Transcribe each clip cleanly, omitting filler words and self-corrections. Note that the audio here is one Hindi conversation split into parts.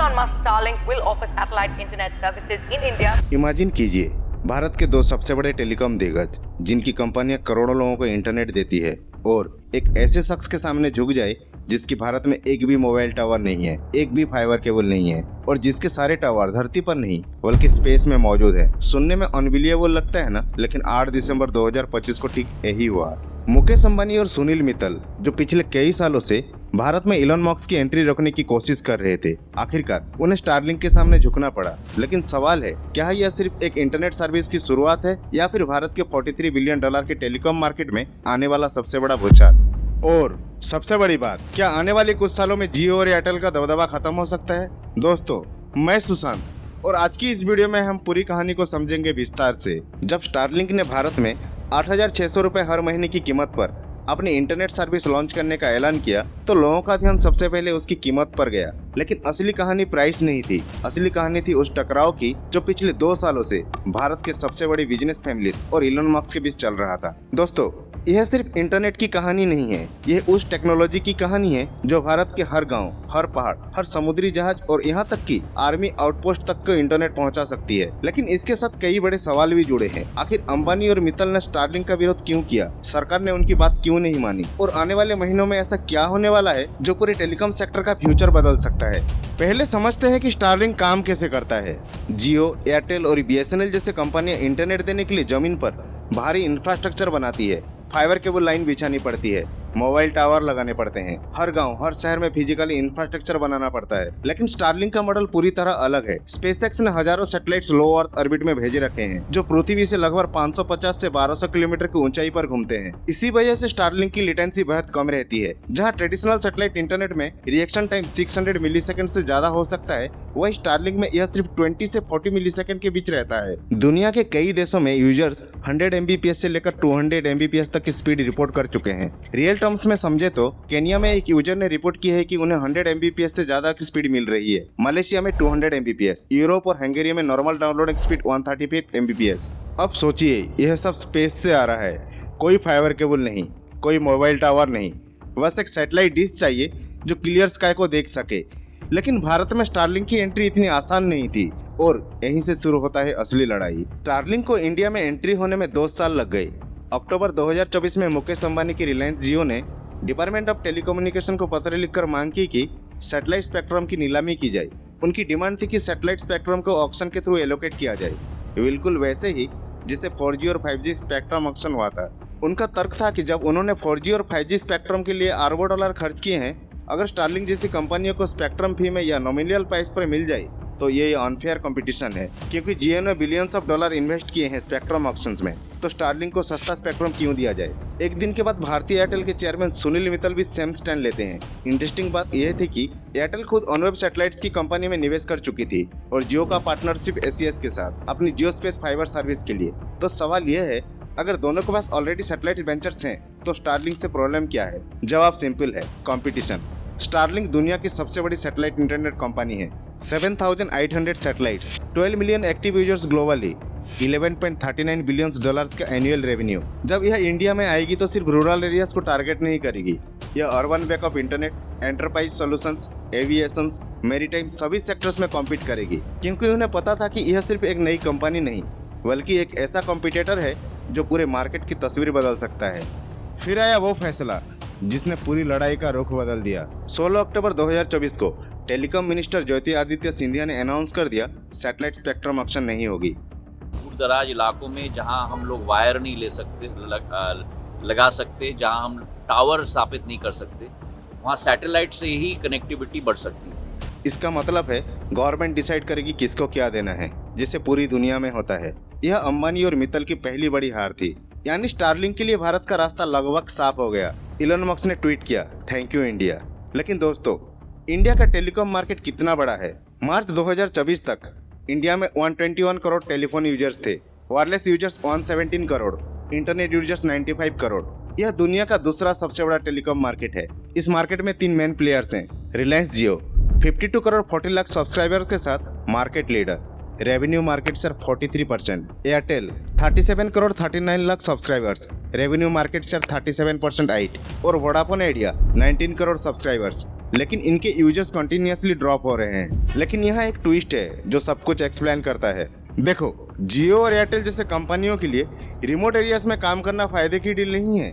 Elon Musk Starlink will offer satellite internet services in India. Imagine कीजिए, भारत के दो सबसे बड़े टेलीकॉम दिग्गज जिनकी कंपनियां करोड़ों लोगों को इंटरनेट देती है और एक ऐसे शख्स के सामने झुक जाए जिसकी भारत में एक भी मोबाइल टावर नहीं है, एक भी फाइबर केबल नहीं है और जिसके सारे टावर धरती पर नहीं बल्कि स्पेस में मौजूद है। सुनने में अनबिलीवेबल लगता है ना, लेकिन 8 दिसंबर 2025 को ठीक यही हुआ। मुकेश अंबानी और सुनील मित्तल जो पिछले कई सालों से भारत में इलोन मस्क की एंट्री रोकने की कोशिश कर रहे थे, आखिरकार उन्हें स्टारलिंक के सामने झुकना पड़ा। लेकिन सवाल है, क्या यह सिर्फ एक इंटरनेट सर्विस की शुरुआत है या फिर भारत के $43 बिलियन के टेलीकॉम मार्केट में आने वाला सबसे बड़ा भूचाल? और सबसे बड़ी बात, क्या आने वाले कुछ सालों में जियो और एयरटेल का दबदबा खत्म हो सकता है? दोस्तों, मैं सुशांत और आज की इस वीडियो में हम पूरी कहानी को समझेंगे विस्तार से। जब स्टारलिंक ने भारत में 8,600 रुपए हर महीने की कीमत पर अपनी इंटरनेट सर्विस लॉन्च करने का ऐलान किया तो लोगों का ध्यान सबसे पहले उसकी कीमत पर गया। लेकिन असली कहानी प्राइस नहीं थी, असली कहानी थी उस टकराव की जो पिछले 2 सालों से भारत के सबसे बड़ी बिजनेस फैमिलीज और इलोन मस्क के बीच चल रहा था। दोस्तों, यह सिर्फ इंटरनेट की कहानी नहीं है, यह उस टेक्नोलॉजी की कहानी है जो भारत के हर गांव, हर पहाड़, हर समुद्री जहाज और यहाँ तक कि आर्मी आउटपोस्ट तक को इंटरनेट पहुँचा सकती है। लेकिन इसके साथ कई बड़े सवाल भी जुड़े हैं। आखिर अंबानी और मित्तल ने स्टारलिंक का विरोध क्यों किया? सरकार ने उनकी बात क्यों नहीं मानी? और आने वाले महीनों में ऐसा क्या होने वाला है जो पूरे टेलीकॉम सेक्टर का फ्यूचर बदल सकता है? पहले समझते हैं कि स्टारलिंक काम कैसे करता है। जियो, एयरटेल और BSNL जैसे कंपनियां इंटरनेट देने के लिए जमीन पर भारी इंफ्रास्ट्रक्चर बनाती है, फाइबर केबल लाइन बिछानी पड़ती है, मोबाइल टावर लगाने पड़ते हैं, हर गांव, हर शहर में फिजिकली इंफ्रास्ट्रक्चर बनाना पड़ता है। लेकिन स्टारलिंक का मॉडल पूरी तरह अलग है। स्पेसएक्स ने हजारों सैटेलाइट्स लो अर्थ ऑर्बिट में भेजे रखे हैं जो पृथ्वी से लगभग 550 से 1200 किलोमीटर की ऊंचाई पर घूमते हैं। इसी वजह से स्टारलिंक की लेटेंसी बहुत कम रहती है। जहां ट्रेडिशनल सैटेलाइट इंटरनेट में रिएक्शन टाइम 600 मिलीसेकंड से ज्यादा हो सकता है, वही स्टारलिंक में यह सिर्फ 20 से 40 मिलीसेकंड के बीच रहता है। दुनिया के कई देशों में यूजर्स 100 MBPS से लेकर 200 MBPS तक की स्पीड रिपोर्ट कर चुके हैं। रियल टर्म्स में समझे तो केन्या में एक यूजर ने रिपोर्ट की है कि उन्हें 100 MBPS से ज्यादा की स्पीड मिल रही है। मलेशिया में 200 MBPS, यूरोप और हंगेरी में नॉर्मल डाउनलोडिंग स्पीड 135 MBPS। अब सोचिए, यह सब स्पेस से आ रहा है। कोई फाइबर केबल नहीं, कोई मोबाइल टावर नहीं, बस एक सैटेलाइट डिश चाहिए जो क्लियर स्काई को देख सके। लेकिन भारत में स्टारलिंक की एंट्री इतनी आसान नहीं थी और यहीं से शुरू होता है असली लड़ाई। स्टारलिंक को इंडिया में एंट्री होने में 2 साल लग गए। अक्टूबर 2024 में मुकेश अंबानी की रिलायंस जियो ने डिपार्टमेंट ऑफ टेलीकम्युनिकेशन को पत्र लिखकर मांग की कि सैटेलाइट स्पेक्ट्रम की नीलामी की जाए। उनकी डिमांड थी कि सैटेलाइट स्पेक्ट्रम को ऑक्शन के थ्रू एलोकेट किया जाए, बिल्कुल वैसे ही जिसे 4G और 5G स्पेक्ट्रम ऑक्शन हुआ था। उनका तर्क था कि जब उन्होंने 4G और 5G स्पेक्ट्रम के लिए अरबों डॉलर खर्च किए हैं, अगर स्टारलिंक जैसी कंपनियों को स्पेक्ट्रम फी में या नॉमिनल प्राइस पर मिल जाए तो ये अनफेयर कंपटीशन है, क्योंकि जियो ने बिलियंस ऑफ डॉलर इन्वेस्ट किए हैं स्पेक्ट्रम ऑक्शंस में, तो स्टारलिंक को सस्ता स्पेक्ट्रम क्यों दिया जाए? एक दिन के बाद भारतीय एयरटेल के चेयरमैन सुनील मित्तल भी सेम स्टैंड लेते हैं। इंटरेस्टिंग बात यह थी कि एयरटेल खुद ऑनवेब सैटेलाइट्स की कंपनी में निवेश कर चुकी थी और जियो का पार्टनरशिप SES के साथ अपनी जियो स्पेस फाइबर सर्विस के लिए। तो सवाल यह है, अगर दोनों के पास ऑलरेडी सैटेलाइट वेंचर्स हैं तो स्टारलिंक से प्रॉब्लम क्या है? जवाब सिंपल है, कंपटीशन। स्टारलिंक दुनिया की सबसे बड़ी सैटेलाइट इंटरनेट कंपनी है। 7,800 satellites, 12 million active users globally, $11.39 billion का एनुअल रेवेन्यू। जब यह इंडिया में आएगी तो सिर्फ रूरल एरियाज को टारगेट नहीं करेगी, यह urban backup internet, enterprise solutions, aviation, maritime सभी सेक्टर्स में कॉम्पीट करेगी, क्योंकि उन्हें पता था कि यह सिर्फ एक नई कंपनी नहीं बल्कि एक ऐसा कॉम्पिटिटर है जो पूरे मार्केट की तस्वीर बदल सकता है। फिर आया वो फैसला जिसने पूरी लड़ाई का रुख बदल दिया। 16 अक्टूबर 2024 को टेलीकॉम मिनिस्टर ज्योतिरादित्य सिंधिया ने अनाउंस कर दिया, सैटेलाइट स्पेक्ट्रम ऑक्शन नहीं होगी। दूर दराज इलाकों में जहां हम लोग वायर नहीं ले सकते, लगा सकते, जहां हम टावर स्थापित नहीं कर सकते, वहां सैटेलाइट से ही कनेक्टिविटी बढ़ सकती है। इसका मतलब है गवर्नमेंट डिसाइड करेगी किसको क्या देना है, जिससे पूरी दुनिया में होता है। यह अंबानी और मित्तल की पहली बड़ी हार थी, यानी स्टारलिंक के लिए भारत का रास्ता लगभग साफ हो गया। इलोन मस्क ने ट्वीट किया, थैंक यू इंडिया। लेकिन दोस्तों, इंडिया का टेलीकॉम मार्केट कितना बड़ा है? मार्च 2024 तक इंडिया में 121 करोड़ टेलीफोन यूजर्स थे, wireless users 117 crore, internet users 95 crore. यह दुनिया का दूसरा सबसे बड़ा टेलीकॉम मार्केट है। इस मार्केट में 3 मेन प्लेयर्स हैं। रिलायंस जियो 52 करोड़ 40 लाख सब्सक्राइबर्स के साथ market leader, revenue market share 43%। Airtel 37 crore 39 lakh subscribers, revenue market share 37.8। और वोडाफोन आइडिया 19 करोड़ सब्सक्राइबर्स, लेकिन इनके यूजर्स कंटिन्यूअसली ड्रॉप हो रहे हैं। लेकिन यहाँ एक ट्विस्ट है जो सब कुछ एक्सप्लेन करता है। देखो, जियो और एयरटेल जैसे कंपनियों के लिए रिमोट एरियाज में काम करना फायदे की डील नहीं है।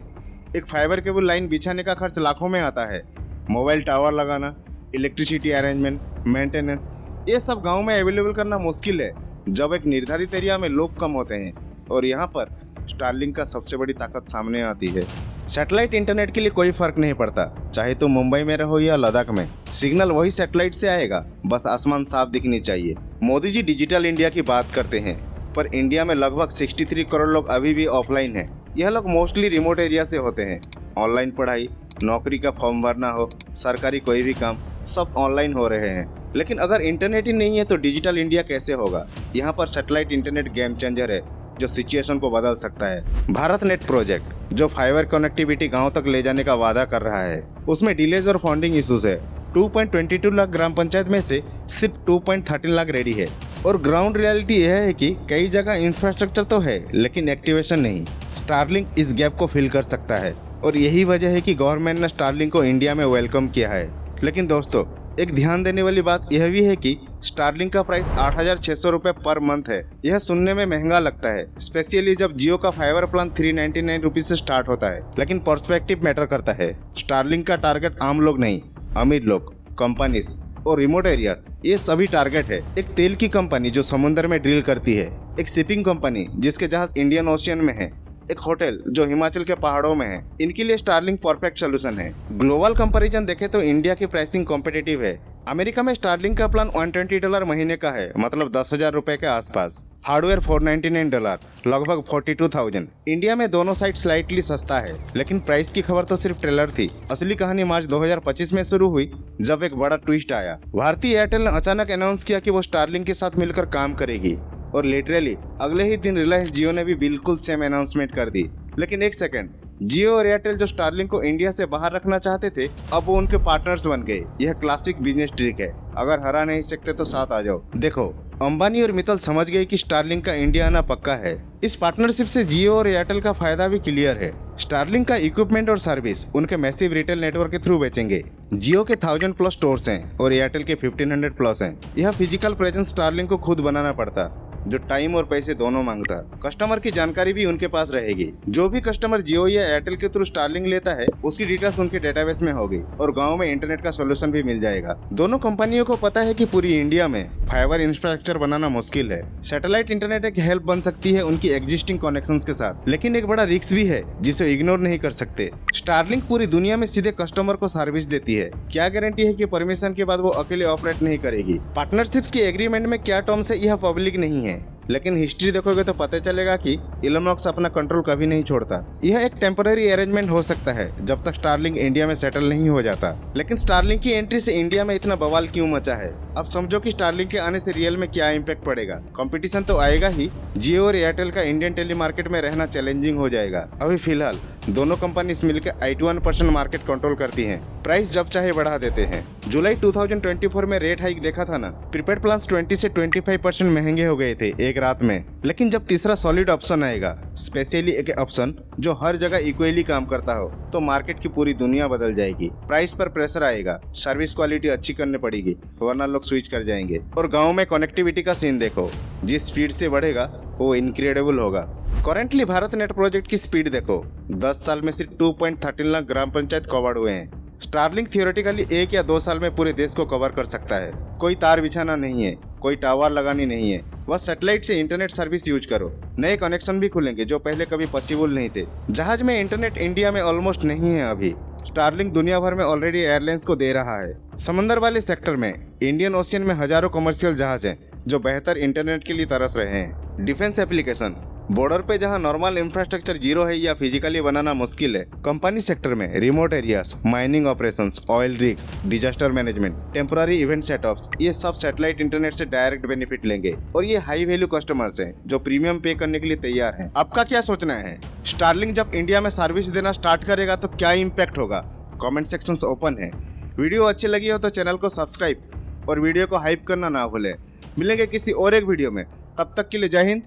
एक फाइबर केबल लाइन बिछाने का खर्च लाखों में आता है। मोबाइल टावर लगाना, इलेक्ट्रिसिटी अरेंजमेंट, मेंटेनेंस, ये सब गांव में अवेलेबल करना मुश्किल है जब एक निर्धारित एरिया में लोग कम होते हैं। और यहाँ पर स्टारलिंक का सबसे बड़ी ताकत सामने आती है। सैटेलाइट इंटरनेट के लिए कोई फर्क नहीं पड़ता, चाहे तुम मुंबई में रहो या लद्दाख में, सिग्नल वही सैटेलाइट से आएगा, बस आसमान साफ दिखनी चाहिए। मोदी जी डिजिटल इंडिया की बात करते हैं, पर इंडिया में लगभग 63 करोड़ लोग अभी भी ऑफलाइन हैं। यह लोग मोस्टली रिमोट एरिया से होते हैं। ऑनलाइन पढ़ाई, नौकरी का फॉर्म भरना हो, सरकारी कोई भी काम, सब ऑनलाइन हो रहे हैं। लेकिन अगर इंटरनेट ही नहीं है तो डिजिटल इंडिया कैसे होगा? यहाँ पर सैटेलाइट इंटरनेट गेम चेंजर है जो सिचुएशन को बदल सकता है। भारत नेट प्रोजेक्ट जो फाइबर कनेक्टिविटी गांव तक ले जाने का वादा कर रहा है, उसमें डिलेज और फंडिंग इशूज है। 2.22 लाख ग्राम पंचायत में से सिर्फ 2.13 लाख रेडी है। और ग्राउंड रियलिटी यह है कि कई जगह इंफ्रास्ट्रक्चर तो है लेकिन एक्टिवेशन नहीं। स्टारलिंक इस गैप को फिल कर सकता है और यही वजह है कि गवर्नमेंट ने स्टारलिंक को इंडिया में वेलकम किया है। लेकिन दोस्तों, एक ध्यान देने वाली बात यह भी है कि स्टारलिंक का प्राइस 8,600 रुपये पर मंथ है। यह सुनने में महंगा लगता है, स्पेशली जब जियो का फाइबर प्लान 399 रुपीज से स्टार्ट होता है। लेकिन पर्सपेक्टिव मैटर करता है। स्टारलिंक का टारगेट आम लोग नहीं, अमीर लोग, कंपनीज और रिमोट एरिया, ये सभी टारगेट है। एक तेल की कंपनी जो समुद्र में ड्रिल करती है, एक शिपिंग कंपनी जिसके जहाज इंडियन ओशियन में है, एक होटल जो हिमाचल के पहाड़ों में है, इनके लिए स्टारलिंक परफेक्ट सोल्यूशन है। ग्लोबल कंपैरिजन देखें तो इंडिया की प्राइसिंग कॉम्पिटिटिव है। अमेरिका में स्टारलिंक का प्लान $120 महीने का है, मतलब 10,000 रुपए के आसपास। हार्डवेयर $499, लगभग 42,000। इंडिया में दोनों साइड स्लाइटली सस्ता है, लेकिन प्राइस की खबर तो सिर्फ ट्रेलर थी। असली कहानी मार्च 2025 में शुरू हुई जब एक बड़ा ट्विस्ट आया। भारतीय एयरटेल ने अचानक अनाउंस किया कि वो स्टारलिंक के साथ मिलकर काम करेगी और लिटरली अगले ही दिन रिलायंस जियो ने भी बिल्कुल सेम अनाउंसमेंट कर दी। लेकिन एक सेकंड, जियो और एयरटेल जो स्टारलिंक को इंडिया से बाहर रखना चाहते थे, अब वो उनके पार्टनर्स बन गए। यह क्लासिक बिजनेस ट्रिक है, अगर हरा नहीं सकते तो साथ आ जाओ। देखो, अंबानी और मित्तल समझ गए कि स्टारलिंक का इंडिया आना पक्का है। इस पार्टनरशिप से जियो और एयरटेल का फायदा भी क्लियर है। स्टारलिंक का इक्विपमेंट और सर्विस उनके मैसिव रिटेल नेटवर्क के थ्रू बेचेंगे। जियो के 1000+ स्टोर्स हैं और एयरटेल के 1500+ हैं। यह फिजिकल प्रेजेंस स्टारलिंक को खुद बनाना पड़ता, जो टाइम और पैसे दोनों मांगता। कस्टमर की जानकारी भी उनके पास रहेगी। जो भी कस्टमर जियो या एयरटेल के थ्रू स्टारलिंक लेता है, उसकी डिटेल्स उनके डेटाबेस में होगी और गांव में इंटरनेट का सॉल्यूशन भी मिल जाएगा। दोनों कंपनियों को पता है कि पूरी इंडिया में फाइबर इंफ्रास्ट्रक्चर बनाना मुश्किल है। सैटेलाइट इंटरनेट एक हेल्प बन सकती है उनकी एग्जिस्टिंग कनेक्शंस के साथ, लेकिन एक बड़ा रिस्क भी है जिसे इग्नोर नहीं कर सकते। स्टारलिंक पूरी दुनिया में सीधे कस्टमर को सर्विस देती है। क्या गारंटी है कि परमिशन के बाद वो अकेले ऑपरेट नहीं करेगी? पार्टनरशिप्स की एग्रीमेंट में क्या टर्म्स है, यह पब्लिक नहीं है, लेकिन हिस्ट्री देखोगे तो पता चलेगा कि इलोन मस्क अपना कंट्रोल कभी नहीं छोड़ता। यह एक टेम्पररी अरेंजमेंट हो सकता है जब तक स्टारलिंक इंडिया में सेटल नहीं हो जाता। लेकिन स्टारलिंक की एंट्री से इंडिया में इतना बवाल क्यों मचा है? अब समझो कि स्टारलिंक के आने से रियल में क्या इम्पैक्ट पड़ेगा। कंपटीशन तो आएगा ही, जियो और एयरटेल का इंडियन टेली मार्केट में रहना चैलेंजिंग हो जाएगा। अभी फिलहाल दोनों कंपनीज मिलकर 81% मार्केट कंट्रोल करती हैं। प्राइस जब चाहे बढ़ा देते हैं। जुलाई 2024 में रेट हाइक देखा था ना, प्रीपेड प्लान्स 20 से 25% महंगे हो गए थे एक रात में। लेकिन जब तीसरा सॉलिड ऑप्शन आएगा, स्पेशली एक ऑप्शन जो हर जगह इक्वली काम करता हो, तो मार्केट की पूरी दुनिया बदल जाएगी। प्राइस पर प्रेशर आएगा, सर्विस क्वालिटी अच्छी करनी पड़ेगी, वरना लोग स्विच कर जाएंगे। और गाँव में कनेक्टिविटी का सीन देखो, जिस स्पीड से बढ़ेगा वो इनक्रेडिबल होगा। करेंटली भारत नेट प्रोजेक्ट की स्पीड देखो, 10 साल में सिर्फ 2.13 लाख ग्राम पंचायत कवर्ड हुए हैं। स्टारलिंक थियोरेटिकली 1 या 2 साल में पूरे देश को कवर कर सकता है। कोई तार बिछाना नहीं है, कोई टावर लगानी नहीं है, बस सैटेलाइट से इंटरनेट सर्विस यूज करो। नए कनेक्शन भी खुलेंगे जो पहले कभी पॉसिबल नहीं थे। जहाज में इंटरनेट इंडिया में ऑलमोस्ट नहीं है अभी। स्टारलिंक दुनिया भर में ऑलरेडी एयरलाइंस को दे रहा है। समंदर वाले सेक्टर में इंडियन ओशियन में हजारों कमर्शियल जहाज हैं जो बेहतर इंटरनेट के लिए तरस रहे हैं। डिफेंस एप्लीकेशन, बॉर्डर पे जहां नॉर्मल इंफ्रास्ट्रक्चर जीरो है या फिजिकली बनाना मुश्किल है। कंपनी सेक्टर में remote areas, mining operations, oil rigs, disaster management, temporary event setups, ये सब सैटेलाइट इंटरनेट से डायरेक्ट बेनिफिट लेंगे। और ये हाई वैल्यू कस्टमर्स हैं जो प्रीमियम पे करने के लिए तैयार हैं। आपका क्या सोचना है? स्टारलिंक जब इंडिया में सर्विस देना स्टार्ट करेगा तो क्या इम्पैक्ट होगा? कॉमेंट सेक्शन ओपन है। वीडियो अच्छी लगी हो तो चैनल को सब्सक्राइब और वीडियो को हाइप करना ना भूलें। मिलेंगे किसी और एक वीडियो में, तब तक के लिए जय हिंद,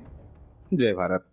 जय भारत।